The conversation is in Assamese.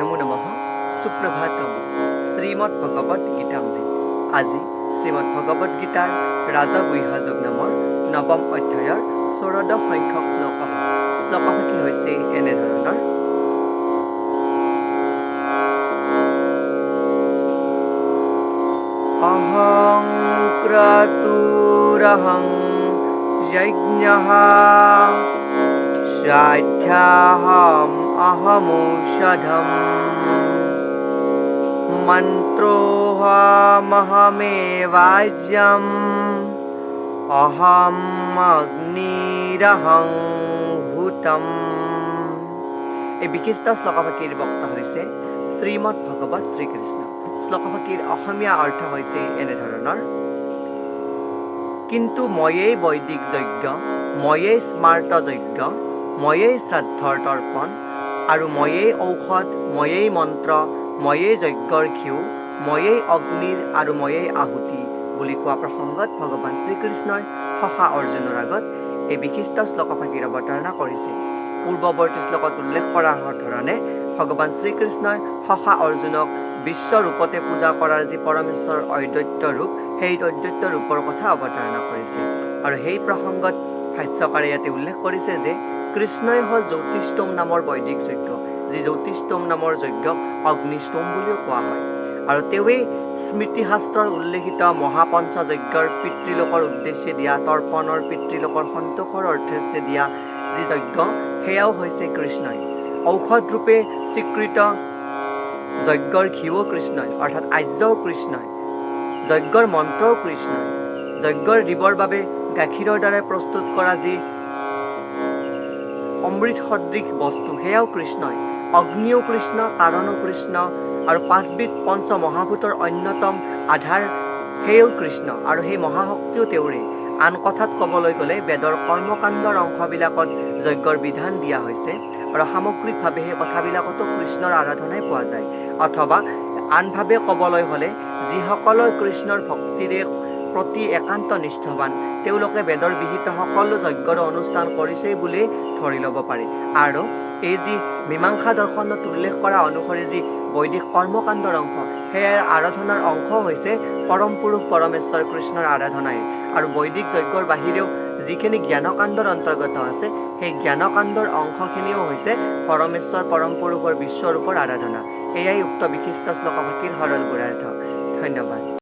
নমো নমঃ সুপ্ৰভাতম শ্ৰীমৎ ভগবত গীতামৃত। আজি শ্ৰীমৎ ভগবত গীতাৰ ৰাজগুহ্যযোগ নামৰ নৱম অধ্যায়ৰ ১৪ সংখ্যক শ্লোকভাগী হৈছে এনেধৰণৰ। অহং ক্ৰতুৰহং যজ্ঞঃ স্বাধ্যাহম অহমৌষধম মন্ত্ৰোহমহমেবাজ্যম অহম অগ্নিৰহং হুতম। এই বিশিষ্ট শ্লোকভাগীৰ বক্তা হৈছে শ্ৰীমৎ ভগৱত শ্ৰীকৃষ্ণ। শ্লোকভাগীৰ অসমীয়া অৰ্থ হৈছে এনেধৰণৰ। কিন্তু ময়েই বৈদিক যজ্ঞ, ময়েই স্মাৰ্ত যজ্ঞ, ময়েই শ্ৰাদ্ধৰ তৰ্পণ, আৰু ময়েই ঔষধ, ময়েই মন্ত্ৰ, ময়েই যজ্ঞৰ ঘিউ, ময়েই অগ্নিৰ আৰু ময়েই আহুতি বুলি কোৱা প্ৰসংগত ভগৱান শ্ৰীকৃষ্ণই সখা অৰ্জুনৰ আগত এই বিশিষ্ট শ্লোকভাগীৰ অৱতাৰণা কৰিছে। পূৰ্বৱৰ্তী শ্লোকত উল্লেখ কৰা ধৰণে ভগৱান শ্ৰীকৃষ্ণই সখা অৰ্জুনক বিশ্বৰূপতে পূজা কৰাৰ যি পৰমেশ্বৰৰ অদ্বৈত ৰূপ, সেই অদ্বৈত ৰূপৰ কথা অৱতাৰণা কৰিছে। আৰু সেই প্ৰসংগত ভাষ্যকাৰে ইয়াতে উল্লেখ কৰিছে যে কৃষ্ণই হ'ল জ্যোতিষ্টোম নামৰ বৈদিক যজ্ঞ, যি জ্যোতিষ্টোম নামৰ যজ্ঞক অগ্নিষ্টোম বুলিও কোৱা হয়। আৰু তেওঁৱেই স্মৃতিশাস্ত্ৰৰ উল্লেখিত মহাপঞ্চযজ্ঞৰ পিতৃলোকৰ উদ্দেশ্যে দিয়া, তৰ্পণৰ পিতৃলোকৰ সন্তোষৰ অৰ্থে দিয়া যি যজ্ঞ, সেয়াও হৈছে কৃষ্ণই। ঔষধ ৰূপে স্বীকৃত যজ্ঞৰ ঘিও কৃষ্ণই, অৰ্থাৎ আৰ্যও কৃষ্ণই। যজ্ঞৰ মন্ত্ৰও কৃষ্ণই। যজ্ঞৰ দিবৰ বাবে গাখীৰৰ দ্বাৰা প্ৰস্তুত কৰা যি অমৃত সদৃশ বস্তু, সেয়াও কৃষ্ণই। অগ্নিও কৃষ্ণ, কাৰণো কৃষ্ণ, আৰু পাঁচবিধ পঞ্চ মহাভূতৰ অন্যতম আধাৰ সেয়াও কৃষ্ণ, আৰু সেই মহাশক্তিও তেওঁৰে। আন কথাত ক'বলৈ গ'লে বেদৰ কৰ্মকাণ্ডৰ অংশবিলাকত যজ্ঞৰ বিধান দিয়া হৈছে, আৰু সামগ্ৰিকভাৱে সেই কথাবিলাকতো কৃষ্ণৰ আৰাধনাই পোৱা যায়। অথবা আনভাৱে ক'বলৈ হ'লে যিসকলৰ কৃষ্ণৰ ভক্তিৰে প্ৰতি একান্ত নিষ্ঠবান, তেওঁলোকে বেদৰ বিহিত সকলো যজ্ঞৰ অনুষ্ঠান কৰিছেই বুলি ধৰি ল'ব পাৰি। আৰু এই যি মীমাংসা দৰ্শনত উল্লেখ কৰা অনুসৰি যি বৈদিক কৰ্মকাণ্ডৰ অংশ, সেয়াৰ আৰাধনাৰ অংশ হৈছে পৰম পুৰুষ পৰমেশ্বৰ কৃষ্ণৰ আৰাধনাই। আৰু বৈদিক যজ্ঞৰ বাহিৰেও যিখিনি জ্ঞানকাণ্ডৰ অন্তৰ্গত আছে, সেই জ্ঞানকাণ্ডৰ অংশখিনিও হৈছে পৰমেশ্বৰ পৰম পুৰুষৰ বিশ্বৰূপৰ আৰাধনা। এয়াই উক্ত বিশিষ্ট শ্লোকভাগীৰ সৰল গুণাৰ্থ। ধন্যবাদ।